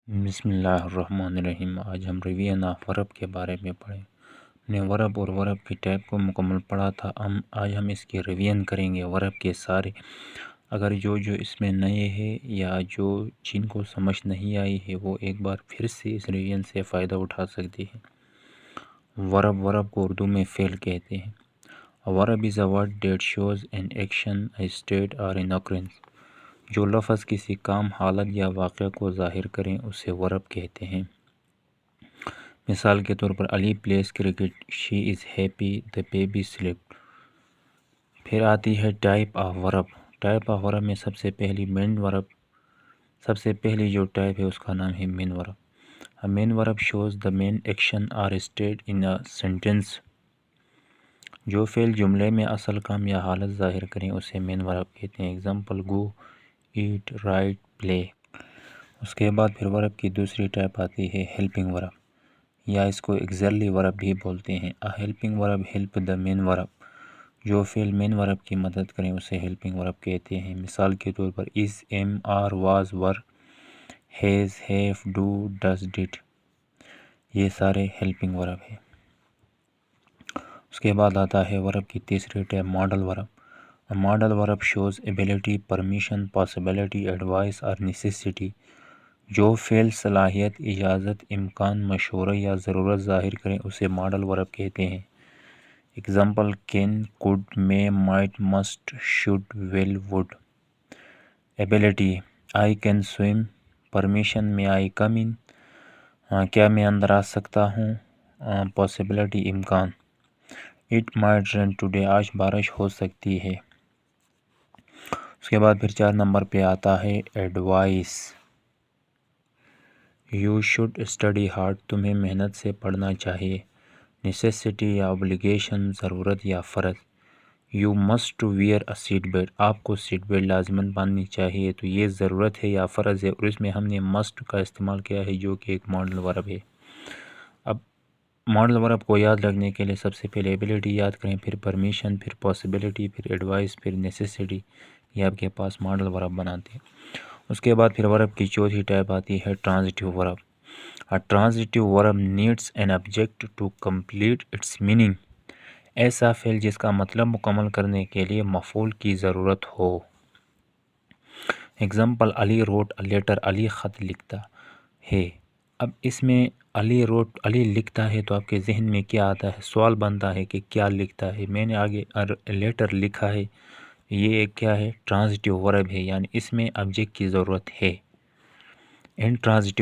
بسم اللہ الرحمن الرحیم۔ آج ہم ریویژن آف ورب کے بارے میں پڑھیں۔ ہم نے ورب اور ورب کی ٹائپ کو مکمل پڑھا تھا۔ آج ہم اس کی ریویژن کریں گے ورب کے سارے۔ اگر جو اس میں نئے ہیں یا جن کو سمجھ نہیں آئی ہے وہ ایک بار پھر سے اس ریویژن سے فائدہ اٹھا سکتے ہیں۔ ورب کو اردو میں فعل کہتے ہیں۔ ورب is a word that shows an action, a state or an occurrence۔ جو لفظ کسی کام، حالت یا واقعہ کو ظاہر کریں اسے ورب کہتے ہیں۔ مثال کے طور پر Ali plays cricket, she is happy, the baby slept۔ پھر آتی ہے type of verb. Type of verb میں سب سے پہلی جو ٹائپ ہے اس کا نام ہے مین ورب۔ A main verb shows the main action or state in a sentence۔ جو فعل جملے میں اصل کام یا حالت ظاہر کریں اسے مین ورب کہتے ہیں۔ اگزامپل گو، ایٹ، رائٹ، پلے۔ اس کے بعد پھر ورب کی دوسری ٹائپ آتی ہے ہیلپنگ ورب، یا اس کو ایگزیلری ورب بھی بولتے ہیں۔ A helping verb help the main verb۔ جو فعل مین ورب کی مدد کریں اسے ہیلپنگ ورب کہتے ہیں۔ مثال کے طور پر is، am، are، was، were، has، have، do، does، did۔ یہ سارے ہیلپنگ ورب ہیں۔ اس کے بعد آتا ہے ورب کی تیسری ٹائپ ماڈل ورب۔ A model verb shows ability, permission, possibility, advice or necessity۔ جو فعل صلاحیت، اجازت، امکان، مشورہ یا ضرورت ظاہر کریں اسے ماڈل ورب کہتے ہیں۔ Example can، could، may، might، must، should، will، would۔ ability I can swim۔ permission may I come in۔ کیا میں اندر آ سکتا ہوں؟ possibility امکان it might rain today۔ آج بارش ہو سکتی ہے۔ اس کے بعد پھر 4 نمبر پہ آتا ہے advice. You should study hard. تمہیں محنت سے پڑھنا چاہیے۔ نیسیسٹی یا obligation، ضرورت یا فرض۔ You must where a seat belt. آپ کو سیٹ بیلٹ لازماً باندھنی چاہیے۔ تو یہ ضرورت ہے یا فرض ہے اور اس میں ہم نے مسٹ کا استعمال کیا ہے جو کہ ایک ماڈل ورب ہے۔ اب ماڈل ورب کو یاد رکھنے کے لیے سب سے پہلے ایبلٹی یاد کریں، پھر پرمیشن، پھر پاسبلٹی، پھر ایڈوائس، پھر نیسیسٹی۔ یہ آپ کے پاس ماڈل ورب بناتے ہیں۔ اس کے بعد پھر ورب کی چوتھی ٹائپ آتی ہے ٹرانزٹیو ورب۔ A transitive verb needs an object to complete its meaning۔ ایسا فعل جس کا مطلب مکمل کرنے کے لیے مفعول کی ضرورت ہو۔ Example Ali wrote a letter۔ Ali خط لکھتا ہے۔ اب اس میں علی لکھتا ہے تو آپ کے ذہن میں کیا آتا ہے؟ سوال بنتا ہے کہ کیا لکھتا ہے؟ میں نے آگے لیٹر لکھا ہے، یہ ایک کیا ہے؟ ٹرانزٹیو ورب ہے، یعنی اس میں آبجیکٹ کی ضرورت ہے۔ ان ٹرانزٹیو